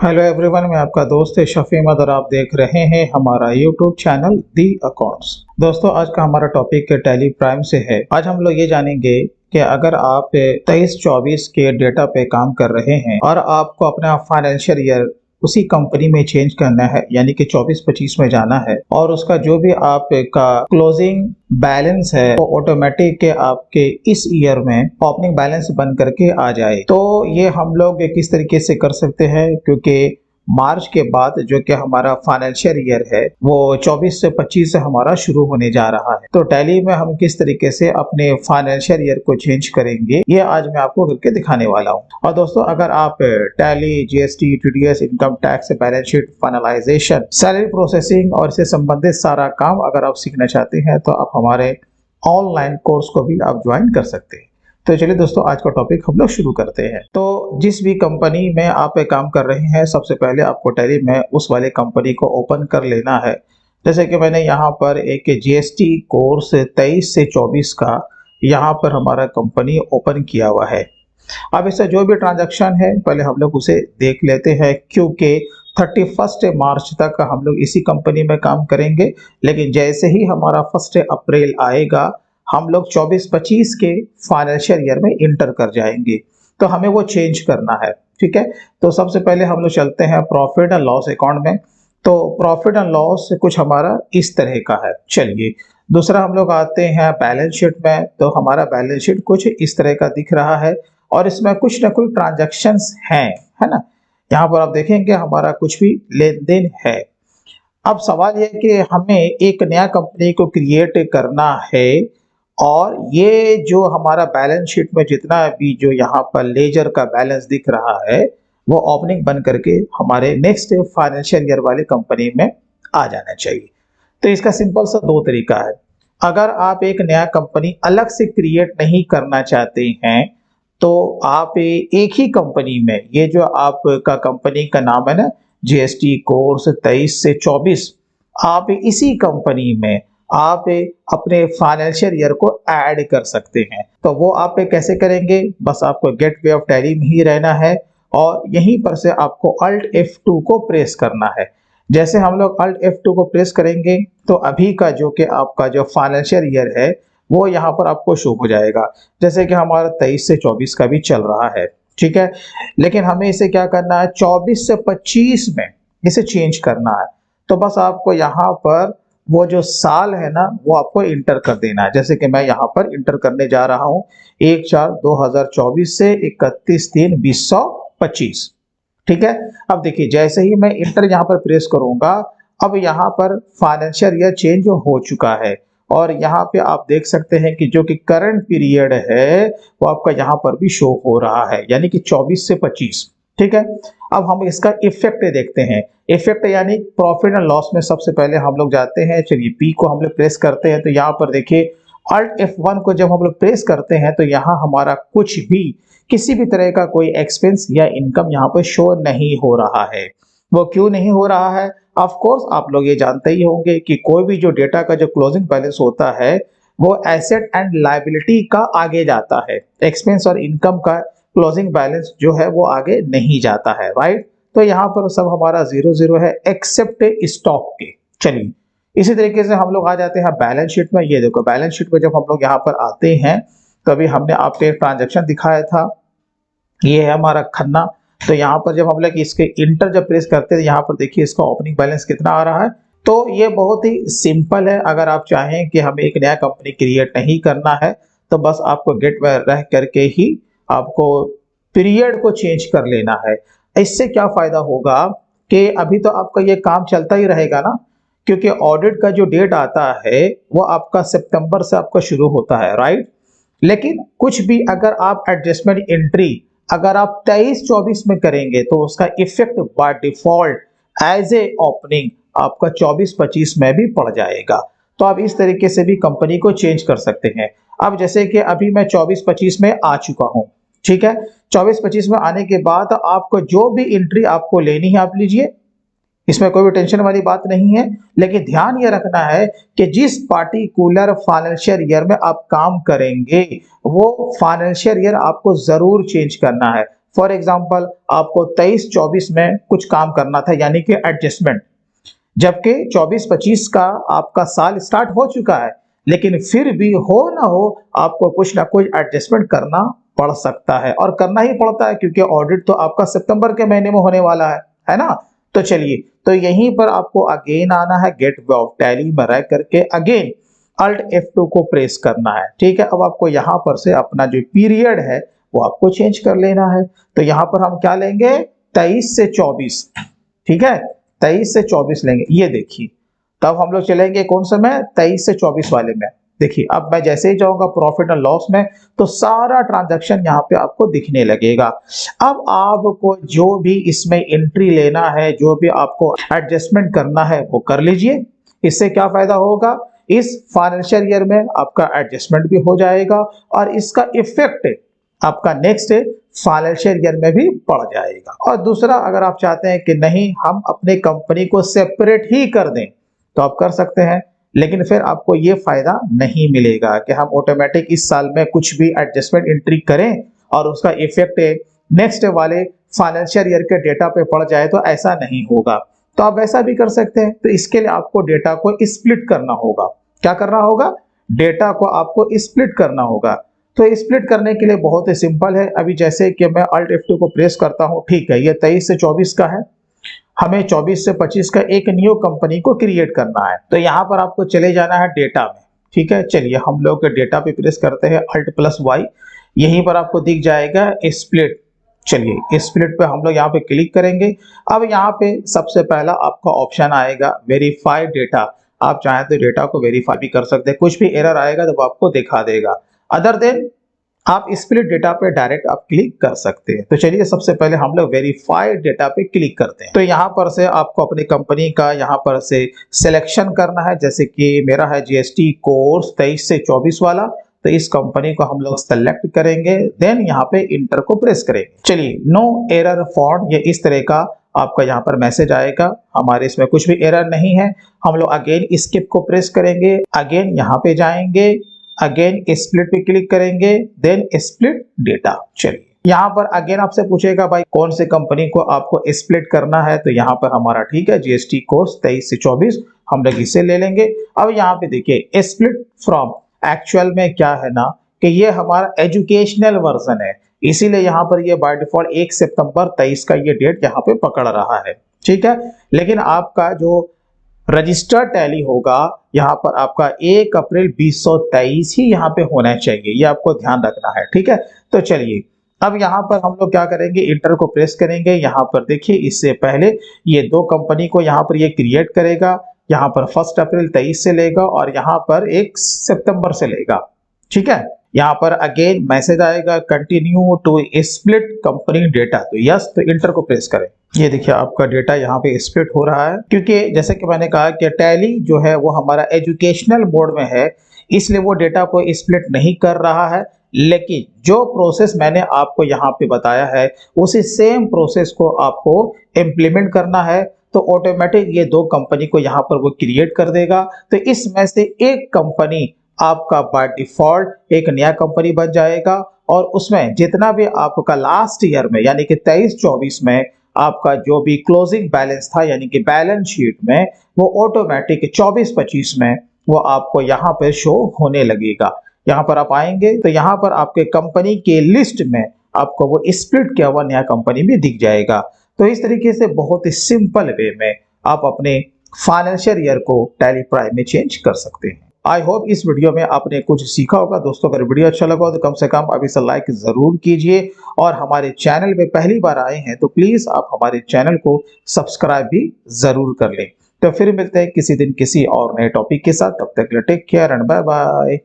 Hello everyone, मैं आपका दोस्त शफी अहमद और आप देख रहे हैं हमारा यूट्यूब चैनल दी अकाउंट्स। दोस्तों, आज का हमारा टॉपिक टैली प्राइम से है। आज हम लोग ये जानेंगे कि अगर आप 23-24 के डेटा पे काम कर रहे हैं और आपको अपना फाइनेंशियल ईयर उसी कंपनी में चेंज करना है, यानी कि 24-25 में जाना है, और उसका जो भी आपका क्लोजिंग बैलेंस है वो ऑटोमेटिक के आपके इस ईयर में ओपनिंग बैलेंस बन करके आ जाए, तो ये हम लोग किस तरीके से कर सकते हैं। क्योंकि मार्च के बाद जो कि हमारा फाइनेंशियल ईयर है वो 24 से 25 से हमारा शुरू होने जा रहा है, तो टैली में हम किस तरीके से अपने फाइनेंशियल ईयर को चेंज करेंगे ये आज मैं आपको करके दिखाने वाला हूँ। और दोस्तों, अगर आप tally, GST, TDS, income tax, balance sheet finalisation, salary processing और इससे संबंधित सारा काम अगर आप सीखना चाहते हैं तो आप हमारे ऑनलाइन कोर्स को भी आप ज्वाइन कर सकते हैं। तो चलिए दोस्तों, आज का टॉपिक हम लोग शुरू करते हैं। तो जिस भी कंपनी में आप काम कर रहे हैं, सबसे पहले आपको टैली में उस वाले कंपनी को ओपन कर लेना है। जैसे कि मैंने यहाँ पर एक जीएसटी कोर्स 23 से 24 का यहाँ पर हमारा कंपनी ओपन किया हुआ है। अब इससे जो भी ट्रांजैक्शन है पहले हम लोग उसे देख लेते हैं, क्योंकि 31 मार्च तक हम लोग इसी कंपनी में काम करेंगे। लेकिन जैसे ही हमारा 1 अप्रैल आएगा, हम लोग 24-25 के फाइनेंशियल ईयर में इंटर कर जाएंगे, तो हमें वो चेंज करना है। ठीक है, तो सबसे पहले हम लोग चलते हैं प्रॉफिट एंड लॉस अकाउंट में। तो प्रॉफिट एंड लॉस कुछ हमारा इस तरह का है। चलिए, दूसरा हम लोग आते हैं बैलेंस शीट में। तो हमारा बैलेंस शीट कुछ इस तरह का दिख रहा है और इसमें कुछ ना कुछ ट्रांजैक्शंस हैं, है ना। यहाँ पर आप देखेंगे हमारा कुछ भी लेन देन है। अब सवाल यह है कि हमें एक नया कंपनी को क्रिएट करना है, और ये जो हमारा बैलेंस शीट में जितना भी जो यहाँ पर लेजर का बैलेंस दिख रहा है वो ओपनिंग बन करके हमारे नेक्स्ट फाइनेंशियल ईयर वाली कंपनी में आ जाना चाहिए। तो इसका सिंपल सा दो तरीका है। अगर आप एक नया कंपनी अलग से क्रिएट नहीं करना चाहते हैं तो आप एक ही कंपनी में, ये जो आपका कंपनी का नाम है ना, जीएसटी कोर्स 23 से 24, आप इसी कंपनी में आप अपने फाइनेंशियल ईयर को ऐड कर सकते हैं। तो वो आप कैसे करेंगे, बस आपको गेटवे ऑफ टैली में ही रहना है और यहीं पर से आपको Alt F2 को प्रेस करना है। जैसे हम लोग Alt F2 को प्रेस करेंगे तो अभी का जो कि आपका जो फाइनेंशियल ईयर है वो यहाँ पर आपको शो हो जाएगा, जैसे कि हमारा 23 से 24 का भी चल रहा है। ठीक है, लेकिन हमें इसे क्या करना है, 24 से 25 में इसे चेंज करना है। तो बस आपको यहाँ पर वो जो साल है ना वो आपको इंटर कर देना है। जैसे कि मैं यहाँ पर इंटर करने जा रहा हूँ 1/4/2024 से 31/3/2025। ठीक है, अब देखिए जैसे ही मैं इंटर यहाँ पर प्रेस करूंगा, अब यहाँ पर फाइनेंशियल ईयर चेंज हो चुका है और यहाँ पे आप देख सकते हैं कि जो कि करंट पीरियड है वो आपका यहाँ पर भी शो हो रहा है, यानी कि 24 से 25। ठीक है, अब हम इसका इफेक्ट देखते हैं। इफेक्ट यानी प्रॉफिट एंड लॉस में सबसे पहले हम लोग जाते हैं। चलिए, पी को हम लोग प्रेस करते हैं तो यहाँ पर देखिए Alt F1 को जब हम लोग प्रेस करते हैं तो यहाँ हमारा कुछ भी, किसी भी तरह का कोई एक्सपेंस या इनकम यहाँ पर शो नहीं हो रहा है। वो क्यों नहीं हो रहा है, ऑफ कोर्स आप लोग ये जानते ही होंगे कि कोई भी जो डेटा का जो क्लोजिंग बैलेंस होता है वो एसेट एंड लायबिलिटी का आगे जाता है, एक्सपेंस और इनकम का क्लोजिंग बैलेंस जो है वो आगे नहीं जाता है, राइट। तो यहाँ पर सब हमारा 0-0 है एक्सेप्ट स्टॉक के। चलिए, इसी तरीके से हम लोग आ जाते हैं बैलेंस शीट में। ये देखो, बैलेंस शीट में जब हम लोग यहाँ पर आते हैं तो अभी हमने आपको एक ट्रांजैक्शन दिखाया था, ये है हमारा खन्ना। तो यहाँ पर जब हम लोग इसके इंटर जब प्रेस करते हैं, यहाँ पर देखिए इसका ओपनिंग बैलेंस कितना आ रहा है। तो ये बहुत ही सिंपल है। अगर आप चाहें कि हमें एक नया कंपनी क्रिएट नहीं करना है तो बस आपको गेट में रह करके ही आपको पीरियड को चेंज कर लेना है। इससे क्या फायदा होगा कि अभी तो आपका ये काम चलता ही रहेगा ना, क्योंकि ऑडिट का जो डेट आता है वो आपका सितंबर से आपका शुरू होता है, राइट। लेकिन कुछ भी अगर आप एडजस्टमेंट एंट्री अगर आप 23-24 में करेंगे तो उसका effect by default as a opening आपका 24-25 में भी पड़ जाएगा। तो आप इस तरीके से भी कंपनी को चेंज कर सकते हैं। अब जैसे कि अभी मैं 24-25 में आ चुका हूं, ठीक है। 24-25 में आने के बाद आपको जो भी एंट्री आपको लेनी है आप लीजिए, इसमें कोई भी टेंशन वाली बात नहीं है। लेकिन ध्यान ये रखना है कि जिस पार्टिकुलर फाइनेंशियल ईयर में आप काम करेंगे वो फाइनेंशियल ईयर आपको जरूर चेंज करना है। फॉर एग्जांपल आपको 23-24 में कुछ काम करना था यानी कि एडजस्टमेंट, जबकि 24-25 का आपका साल स्टार्ट हो चुका है, लेकिन फिर भी हो ना हो आपको कुछ ना कुछ एडजस्टमेंट करना पड़ सकता है और करना ही पड़ता है क्योंकि ऑडिट तो आपका सितंबर के महीने में होने वाला है ना। तो चलिए, तो यहीं पर आपको अगेन आना है गेट वे ऑफ टैली में रह करके अगेन अल्ट F2 को प्रेस करना है। ठीक है, अब आपको यहां पर से अपना जो पीरियड है वो आपको चेंज कर लेना है। तो यहां पर हम क्या लेंगे, 23 से 24। ठीक है, 23 से 24 लेंगे। ये देखिए, तब हम लोग चलेंगे कौन से में, 23 से 24 वाले में। देखिए, अब मैं जैसे ही जाऊंगा प्रॉफिट एंड लॉस में तो सारा ट्रांजैक्शन यहाँ पे आपको दिखने लगेगा। अब आपको जो भी इसमें एंट्री लेना है, जो भी आपको एडजस्टमेंट करना है वो कर लीजिए। इससे क्या फायदा होगा, इस फाइनेंशियल ईयर में आपका एडजस्टमेंट भी हो जाएगा और इसका इफेक्ट आपका नेक्स्ट फाइनेंशियल ईयर में भी पड़ जाएगा। और दूसरा, अगर आप चाहते हैं कि नहीं हम अपने कंपनी को सेपरेट ही कर दें तो आप कर सकते हैं, लेकिन फिर आपको ये फायदा नहीं मिलेगा कि हम ऑटोमेटिक इस साल में कुछ भी एडजस्टमेंट एंट्री करें और उसका इफेक्ट नेक्स्ट वाले फाइनेंशियल ईयर के डेटा पे पड़ जाए, तो ऐसा नहीं होगा। तो आप ऐसा भी कर सकते हैं। तो इसके लिए आपको डेटा को स्प्लिट करना होगा। क्या करना होगा, डेटा को आपको स्प्लिट करना होगा। तो स्प्लिट करने के लिए बहुत ही सिंपल है। अभी जैसे कि मैं अल्ट F2 को प्रेस करता हूं, ठीक है, ये 23 से 24 का है, हमें 24 से 25 का एक न्यू कंपनी को क्रिएट करना है। तो यहां पर आपको चले जाना है डेटा में। ठीक है, चलिए हम लोग डेटा पे प्रेस करते हैं Alt+Y, यहीं पर आपको दिख जाएगा स्प्लिट। चलिए स्प्लिट पे हम लोग यहाँ पे क्लिक करेंगे। अब यहाँ पे सबसे पहला आपका ऑप्शन आएगा वेरीफाई डेटा। आप चाहें तो डेटा को वेरीफाई भी कर सकते हैं, कुछ भी एरर आएगा तो वो आपको दिखा देगा। अदर देन आप स्प्लिट डेटा पे डायरेक्ट आप क्लिक कर सकते हैं। तो चलिए सबसे पहले हम लोग वेरीफाइड डेटा पे क्लिक करते हैं। तो यहाँ पर से आपको अपनी कंपनी का यहाँ पर से सिलेक्शन करना है, जैसे कि मेरा है जीएसटी कोर्स 23 से 24 वाला। तो इस कंपनी को हम लोग सेलेक्ट करेंगे, देन यहाँ पे इंटर को प्रेस करेंगे। चलिए, नो एरर फाउंड, ये इस तरह का आपका यहाँ पर मैसेज आएगा। हमारे इसमें कुछ भी एरर नहीं है। हम लोग अगेन स्किप को प्रेस करेंगे, अगेन यहाँ पे जाएंगे, अगेन स्प्लिट पे क्लिक करेंगे, देन स्प्लिट डेटा। चलिए यहाँ पर अगेन आपसे पूछेगा भाई कौन से कंपनी को आपको स्प्लिट करना है। तो यहाँ पर हमारा ठीक है जीएसटी कोर्स 23 से 24, हम लोग इसे ले लेंगे। अब यहाँ पे देखिए स्प्लिट फ्रॉम, एक्चुअल में क्या है ना कि ये हमारा एजुकेशनल वर्जन है, इसीलिए यहाँ पर ये बाय डिफॉल्ट 1 सितंबर 23 का ये डेट यहाँ पे पकड़ रहा है। ठीक है, लेकिन आपका जो रजिस्टर्ड टैली होगा यहाँ पर आपका 1 अप्रैल 2023 ही यहाँ पे होना चाहिए, ये आपको ध्यान रखना है। ठीक है, तो चलिए अब यहाँ पर हम लोग क्या करेंगे, इंटर को प्रेस करेंगे। यहाँ पर देखिए इससे पहले ये दो कंपनी को यहाँ पर ये क्रिएट करेगा, यहाँ पर 1 अप्रैल 23 से लेगा और यहाँ पर 1 सितंबर से लेगा। ठीक है, यहाँ पर अगेन मैसेज आएगा continue to split company data. तो यस, तो इंटर को प्रेस करें। ये देखिए आपका डेटा यहाँ पे स्प्लिट हो रहा है, क्योंकि जैसे कि मैंने कहा कि टैली जो है वो हमारा एजुकेशनल मोड में है, इसलिए वो डेटा को स्प्लिट नहीं कर रहा है। लेकिन जो प्रोसेस मैंने आपको यहाँ पे बताया है उसी सेम प्रोसेस को आपको इम्प्लीमेंट करना है। तो ऑटोमेटिक ये दो कंपनी को यहाँ पर वो क्रिएट कर देगा। तो इसमें से एक कंपनी आपका बाय डिफॉल्ट एक नया कंपनी बन जाएगा और उसमें जितना भी आपका लास्ट ईयर में यानी कि 23-24 में आपका जो भी क्लोजिंग बैलेंस था यानी कि बैलेंस शीट में, वो ऑटोमेटिक 24-25 में वो आपको यहाँ पर शो होने लगेगा। यहाँ पर आप आएंगे तो यहाँ पर आपके कंपनी के लिस्ट में आपको वो स्प्लिट किया हुआ नया कंपनी भी दिख जाएगा। तो इस तरीके से बहुत ही सिंपल वे में आप अपने फाइनेंशियल ईयर को टैली प्राइम में चेंज कर सकते हैं। आई होप इस वीडियो में आपने कुछ सीखा होगा। दोस्तों अगर वीडियो अच्छा लगा तो कम से कम अभी से लाइक जरूर कीजिए और हमारे चैनल में पहली बार आए हैं तो प्लीज आप हमारे चैनल को सब्सक्राइब भी जरूर कर लें। तो फिर मिलते हैं किसी दिन किसी और नए टॉपिक के साथ, तब तक take care and bye bye.